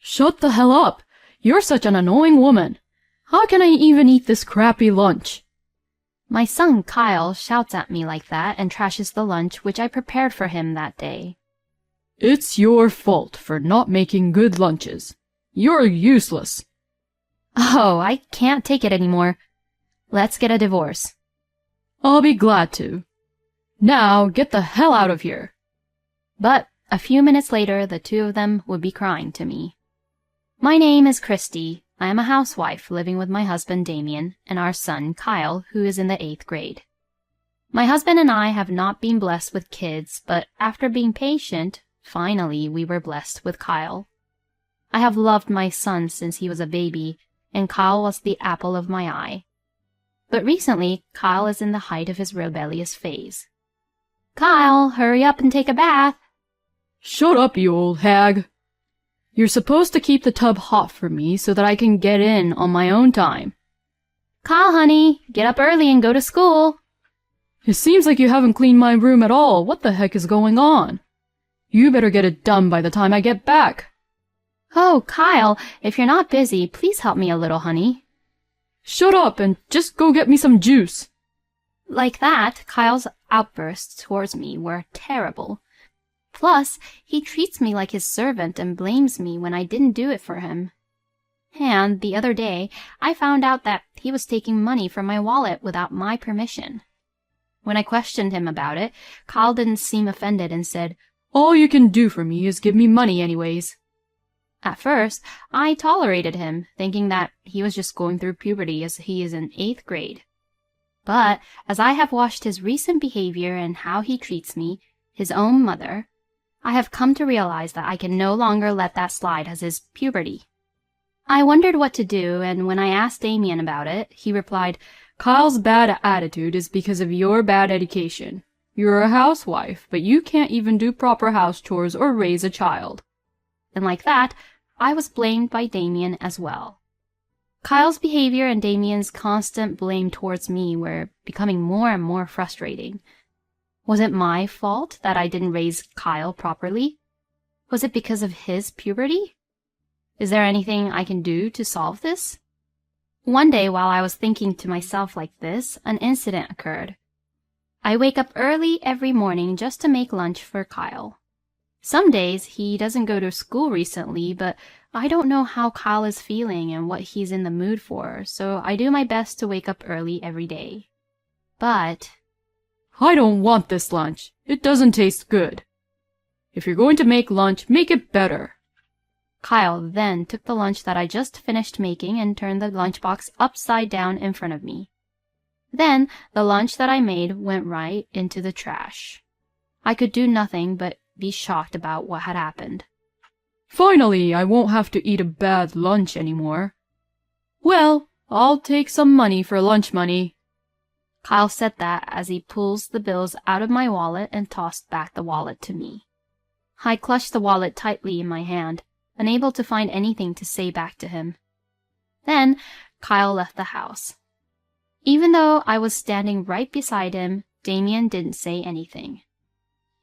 Shut the hell up! You're such an annoying woman. How can I even eat this crappy lunch? My son Kyle shouts at me like that and trashes the lunch which I prepared for him that day. It's your fault for not making good lunches. You're useless. Oh, I can't take it anymore. Let's get a divorce. I'll be glad to. Now get the hell out of here. But a few minutes later, the two of them would be crying to me. My name is Christy. I am a housewife living with my husband Damien and our son Kyle, who is in the 8th grade. My husband and I have not been blessed with kids, but after being patient, finally we were blessed with Kyle. I have loved my son since he was a baby, and Kyle was the apple of my eye. But recently, Kyle is in the height of his rebellious phase. Kyle, hurry up and take a bath. Shut up, you old hag. You're supposed to keep the tub hot for me so that I can get in on my own time. Kyle, honey, get up early and go to school. It seems like you haven't cleaned my room at all. What the heck is going on? You better get it done by the time I get back. Oh, Kyle, if you're not busy, please help me a little, honey. Shut up and just go get me some juice. Like that, Kyle's outbursts towards me were terrible. Plus, he treats me like his servant and blames me when I didn't do it for him. And the other day, I found out that he was taking money from my wallet without my permission. When I questioned him about it, Kyle didn't seem offended and said, All you can do for me is give me money anyways. At first, I tolerated him, thinking that he was just going through puberty as he is in 8th grade. But as I have watched his recent behavior and how he treats me, his own mother, I have come to realize that I can no longer let that slide as his puberty. I wondered what to do, and when I asked Damien about it, he replied, Kyle's bad attitude is because of your bad education. You're a housewife, but you can't even do proper house chores or raise a child. And like that, I was blamed by Damien as well. Kyle's behavior and Damien's constant blame towards me were becoming more and more frustrating. Was it my fault that I didn't raise Kyle properly? Was it because of his puberty? Is there anything I can do to solve this? One day while I was thinking to myself like this, an incident occurred. I wake up early every morning just to make lunch for Kyle. Some days he doesn't go to school recently, but I don't know how Kyle is feeling and what he's in the mood for, so I do my best to wake up early every day. But I don't want this lunch. It doesn't taste good. If you're going to make lunch, make it better. Kyle then took the lunch that I just finished making and turned the lunchbox upside down in front of me. Then the lunch that I made went right into the trash. I could do nothing but be shocked about what had happened. Finally, I won't have to eat a bad lunch anymore. Well, I'll take some money for lunch money. Kyle said that as he pulls the bills out of my wallet and tossed back the wallet to me. I clutched the wallet tightly in my hand, unable to find anything to say back to him. Then Kyle left the house. Even though I was standing right beside him, Damien didn't say anything.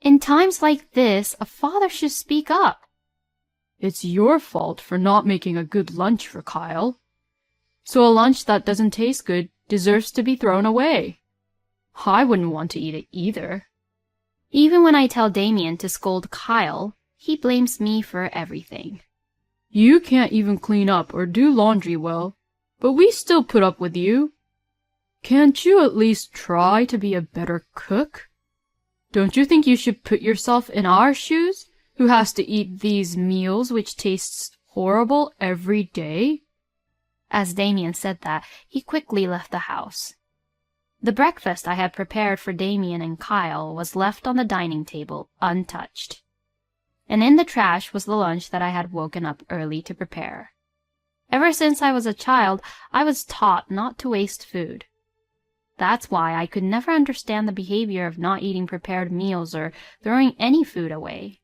In times like this, a father should speak up. It's your fault for not making a good lunch for Kyle. So a lunch that doesn't taste good deserves to be thrown away. I wouldn't want to eat it either. Even when I tell Damien to scold Kyle, he blames me for everything. You can't even clean up or do laundry well, but we still put up with you. Can't you at least try to be a better cook? Don't you think you should put yourself in our shoes, who has to eat these meals which tastes horrible every day? As Damien said that, he quickly left the house. The breakfast I had prepared for Damien and Kyle was left on the dining table untouched. And in the trash was the lunch that I had woken up early to prepare. Ever since I was a child, I was taught not to waste food. That's why I could never understand the behavior of not eating prepared meals or throwing any food away.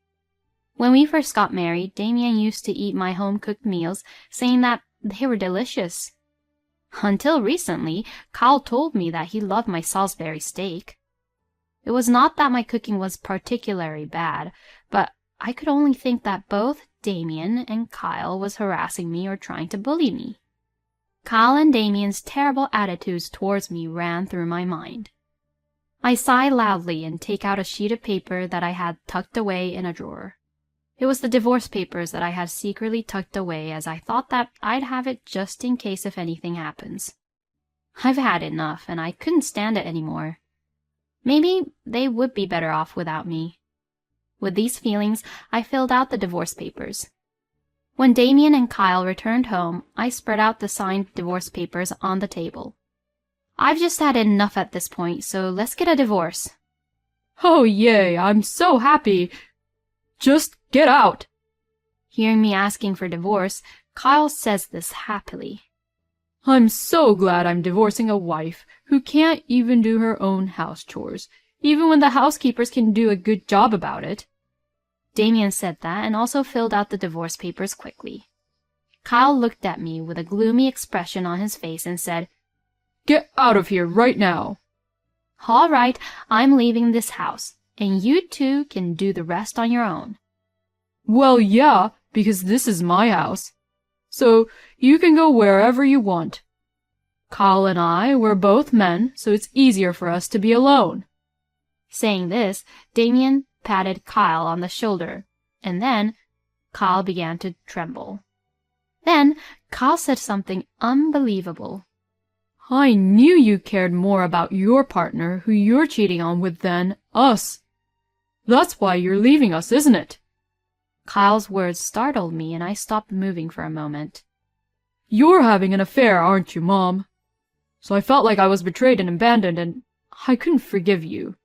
When we first got married, Damien used to eat my home-cooked meals, saying that they were delicious. Until recently, Kyle told me that he loved my Salisbury steak. It was not that my cooking was particularly bad, but I could only think that both Damien and Kyle was harassing me or trying to bully me. Kyle and Damien's terrible attitudes towards me ran through my mind. I sigh loudly and take out a sheet of paper that I had tucked away in a drawer. It was the divorce papers that I had secretly tucked away, as I thought that I'd have it just in case if anything happens. I've had enough, and I couldn't stand it anymore. Maybe they would be better off without me. With these feelings, I filled out the divorce papers. When Damien and Kyle returned home, I spread out the signed divorce papers on the table. I've just had enough at this point, so let's get a divorce. Oh, yay, I'm so happy. Just get out. Hearing me asking for divorce, Kyle says this happily. I'm so glad I'm divorcing a wife who can't even do her own house chores, even when the housekeepers can do a good job about it. Damien said that and also filled out the divorce papers quickly. Kyle looked at me with a gloomy expression on his face and said, Get out of here right now. All right, I'm leaving this house, and you two can do the rest on your own. Well, yeah, because this is my house. So you can go wherever you want. Kyle and I, we're both men, so it's easier for us to be alone. Saying this, Damien patted Kyle on the shoulder, and then Kyle began to tremble. Then Kyle said something unbelievable. I knew you cared more about your partner who you're cheating on with than us. That's why you're leaving us, isn't it? Kyle's words startled me, and I stopped moving for a moment. You're having an affair, aren't you, Mom? So I felt like I was betrayed and abandoned, and I couldn't forgive you.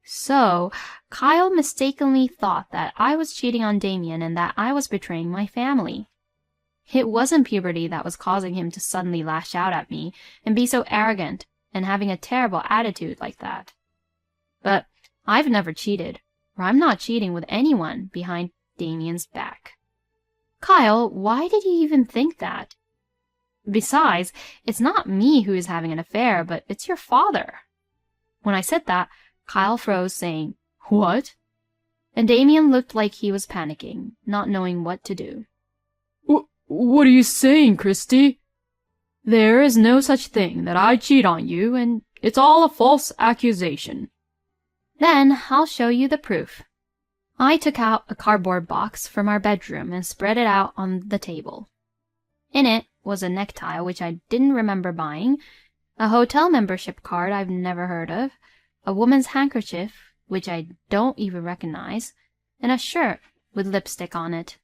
So, Kyle mistakenly thought that I was cheating on Damien and that I was betraying my family. It wasn't puberty that was causing him to suddenly lash out at me and be so arrogant and having a terrible attitude like that. But I've never cheated, or I'm not cheating with anyone behind Damien's back. Kyle, why did you even think that? Besides, it's not me who is having an affair, but it's your father. When I said that, Kyle froze, saying, What? And Damien looked like he was panicking, not knowing what to do. What are you saying, Christy? There is no such thing that I cheat on you, and it's all a false accusation. Then I'll show you the proof. I took out a cardboard box from our bedroom and spread it out on the table. In it was a necktie which I didn't remember buying, a hotel membership card I've never heard of, a woman's handkerchief which I don't even recognize, and a shirt with lipstick on it.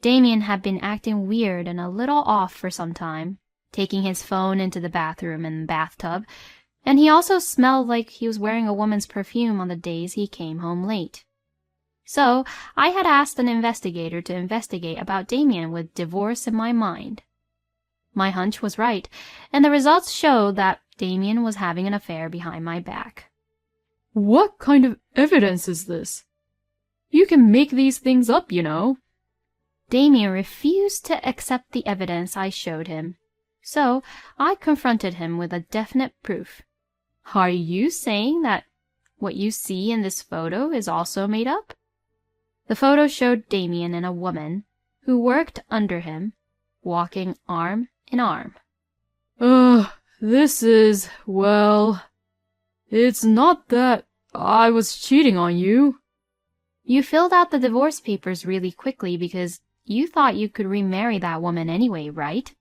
Damien had been acting weird and a little off for some time, taking his phone into the bathroom and bathtub, and he also smelled like he was wearing a woman's perfume on the days he came home late. So I had asked an investigator to investigate about Damien with divorce in my mind. My hunch was right, and the results showed that Damien was having an affair behind my back. What kind of evidence is this? You can make these things up, you know. Damien refused to accept the evidence I showed him, so I confronted him with a definite proof. Are you saying that what you see in this photo is also made up? The photo showed Damien and a woman who worked under him, walking arm in arm. This is, well, it's not that I was cheating on you. You filled out the divorce papers really quickly because you thought you could remarry that woman anyway, right?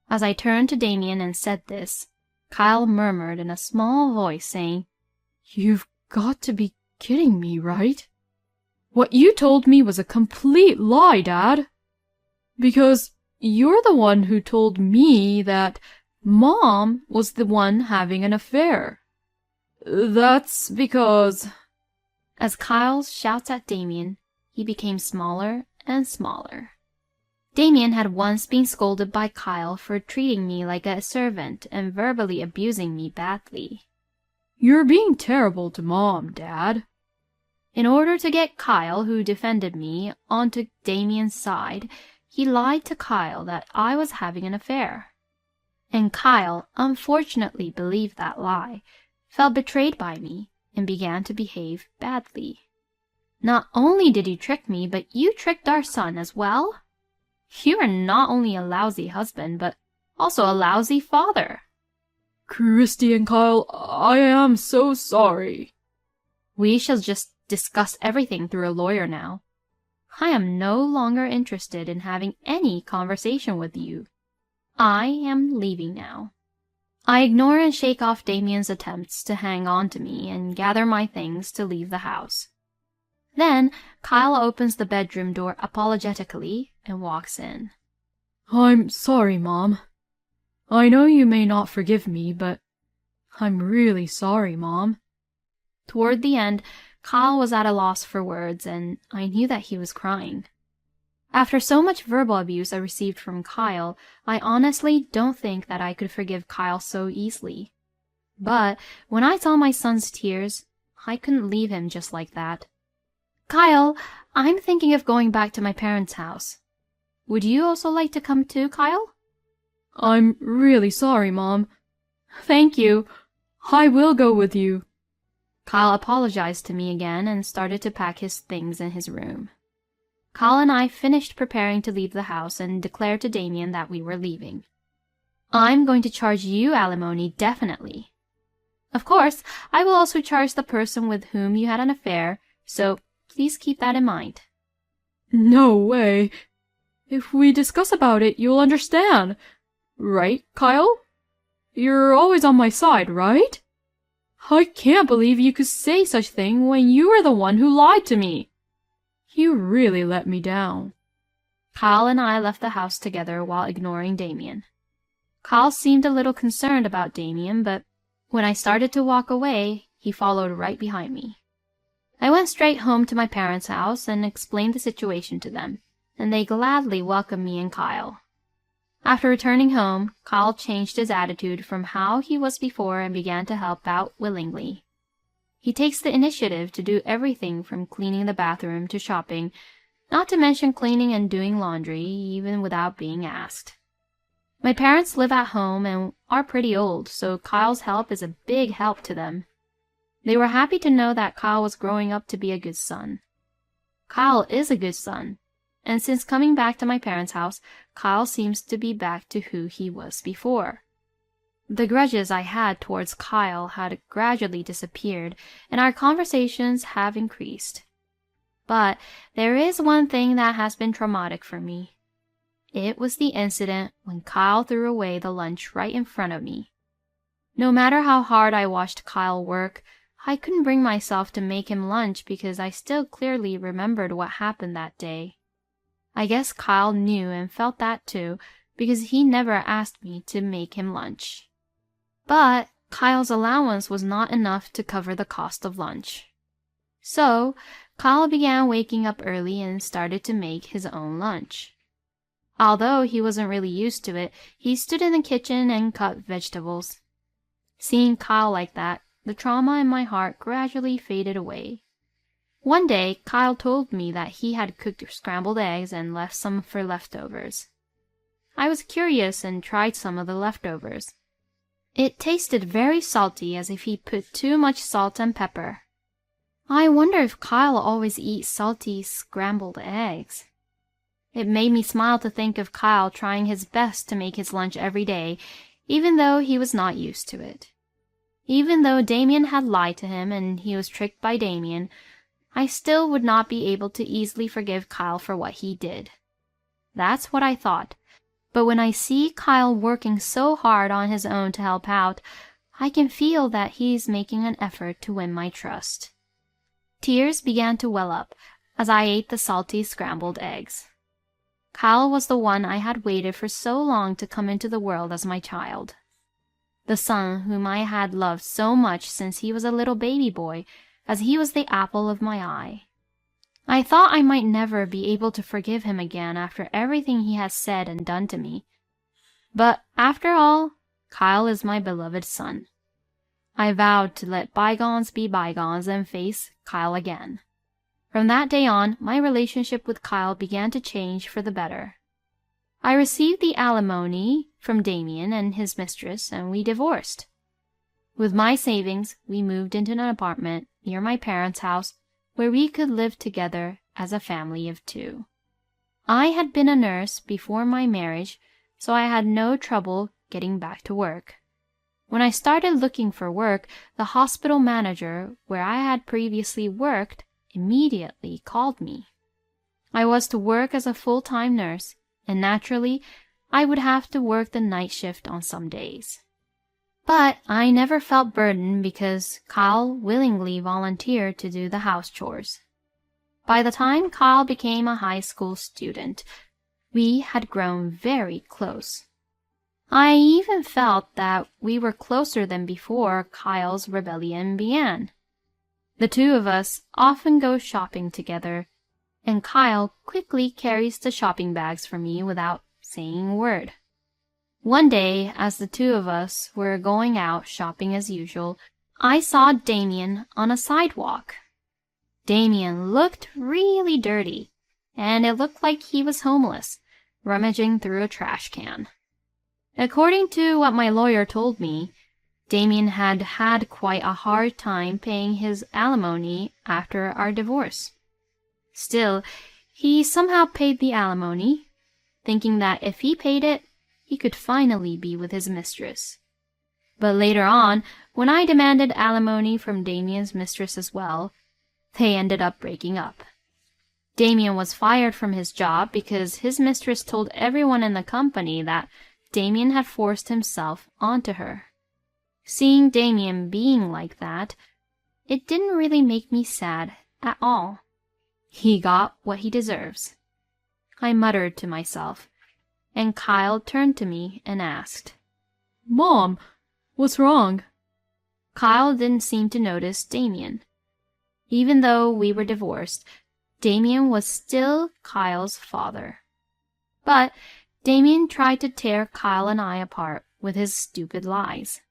As I turned to Damien and said this, Kyle murmured in a small voice, saying, You've got to be kidding me, right? What you told me was a complete lie, Dad. Because you're the one who told me that Mom was the one having an affair. That's because... As Kyle shouts at Damien, he became smaller and smaller. Damien had once been scolded by Kyle for treating me like a servant and verbally abusing me badly. You're being terrible to Mom, Dad. In order to get Kyle, who defended me, onto Damien's side, he lied to Kyle that I was having an affair. And Kyle unfortunately believed that lie, felt betrayed by me, and began to behave badly. Not only did you trick me, but you tricked our son as well? You are not only a lousy husband, but also a lousy father. Christy and Kyle, I am so sorry. We shall just discuss everything through a lawyer now. I am no longer interested in having any conversation with you. I am leaving now. I ignore and shake off Damien's attempts to hang on to me and gather my things to leave the house. Then Kyle opens the bedroom door apologetically and walks in. I'm sorry, Mom. I know you may not forgive me, but I'm really sorry, Mom. Toward the end, Kyle was at a loss for words, and I knew that he was crying. After so much verbal abuse I received from Kyle, I honestly don't think that I could forgive Kyle so easily. But when I saw my son's tears, I couldn't leave him just like that. Kyle, I'm thinking of going back to my parents' house. Would you also like to come too, Kyle? I'm really sorry, Mom. Thank you. I will go with you. Kyle apologized to me again and started to pack his things in his room. Kyle and I finished preparing to leave the house and declared to Damien that we were leaving. I'm going to charge you alimony, definitely. Of course, I will also charge the person with whom you had an affair, so please keep that in mind. No way. If we discuss about it, you'll understand. Right, Kyle? You're always on my side, right? I can't believe you could say such thing when you were the one who lied to me. You really let me down. Kyle and I left the house together while ignoring Damien. Kyle seemed a little concerned about Damien, but when I started to walk away, he followed right behind me. I went straight home to my parents' house and explained the situation to them, and they gladly welcomed me and Kyle. After returning home, Kyle changed his attitude from how he was before and began to help out willingly. He takes the initiative to do everything from cleaning the bathroom to shopping, not to mention cleaning and doing laundry, even without being asked. My parents live at home and are pretty old, so Kyle's help is a big help to them. They were happy to know that Kyle was growing up to be a good son. Kyle is a good son, and since coming back to my parents' house, Kyle seems to be back to who he was before. The grudges I had towards Kyle had gradually disappeared, and our conversations have increased. But there is one thing that has been traumatic for me. It was the incident when Kyle threw away the lunch right in front of me. No matter how hard I watched Kyle work, I couldn't bring myself to make him lunch because I still clearly remembered what happened that day. I guess Kyle knew and felt that too, because he never asked me to make him lunch. But Kyle's allowance was not enough to cover the cost of lunch. So, Kyle began waking up early and started to make his own lunch. Although he wasn't really used to it, he stood in the kitchen and cut vegetables. Seeing Kyle like that, the trauma in my heart gradually faded away. One day, Kyle told me that he had cooked scrambled eggs and left some for leftovers. I was curious and tried some of the leftovers. It tasted very salty, as if he put too much salt and pepper. I wonder if Kyle always eats salty scrambled eggs. It made me smile to think of Kyle trying his best to make his lunch every day, even though he was not used to it. Even though Damien had lied to him and he was tricked by Damien, I still would not be able to easily forgive Kyle for what he did. That's what I thought. But when I see Kyle working so hard on his own to help out, I can feel that he's making an effort to win my trust. Tears began to well up as I ate the salty scrambled eggs. Kyle was the one I had waited for so long to come into the world as my child. The son whom I had loved so much since he was a little baby boy, as he was the apple of my eye. I thought I might never be able to forgive him again after everything he has said and done to me. But after all, Kyle is my beloved son. I vowed to let bygones be bygones and face Kyle again. From that day on, my relationship with Kyle began to change for the better. I received the alimony from Damien and his mistress, and we divorced. With my savings, we moved into an apartment near my parents' house where we could live together as a family of 2. I had been a nurse before my marriage, so I had no trouble getting back to work. When I started looking for work, the hospital manager where I had previously worked immediately called me. I was to work as a full-time nurse, and naturally, I would have to work the night shift on some days. But I never felt burdened because Kyle willingly volunteered to do the house chores. By the time Kyle became a high school student, we had grown very close. I even felt that we were closer than before Kyle's rebellion began. The 2 of us often go shopping together, and Kyle quickly carries the shopping bags for me without saying a word. One day, as the 2 of us were going out shopping as usual, I saw Damien on a sidewalk. Damien looked really dirty, and it looked like he was homeless, rummaging through a trash can. According to what my lawyer told me, Damien had had quite a hard time paying his alimony after our divorce. Still, he somehow paid the alimony, thinking that if he paid it, he could finally be with his mistress. But later on, when I demanded alimony from Damien's mistress as well, they ended up breaking up. Damien was fired from his job because his mistress told everyone in the company that Damien had forced himself onto her. Seeing Damien being like that, it didn't really make me sad at all. He got what he deserves, I muttered to myself, and Kyle turned to me and asked, Mom, what's wrong? Kyle didn't seem to notice Damien. Even though we were divorced, Damien was still Kyle's father. But Damien tried to tear Kyle and I apart with his stupid lies.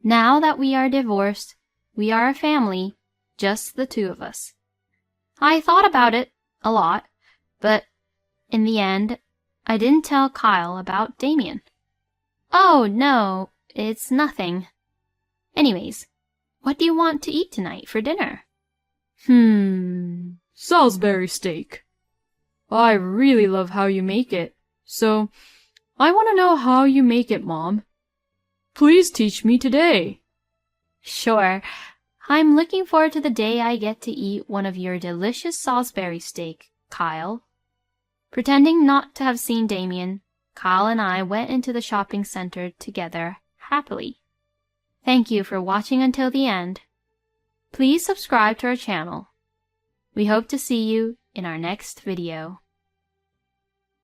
Now that we are divorced, we are a family, just the 2 of us. I thought about it a lot, but in the end, I didn't tell Kyle about Damien. Oh, no, it's nothing. Anyways, what do you want to eat tonight for dinner? Salisbury steak. I really love how you make it, so I want to know how you make it, Mom. Please teach me today. Sure. I'm looking forward to the day I get to eat one of your delicious Salisbury steak, Kyle. Pretending not to have seen Damien, Kyle and I went into the shopping center together happily. Thank you for watching until the end. Please subscribe to our channel. We hope to see you in our next video.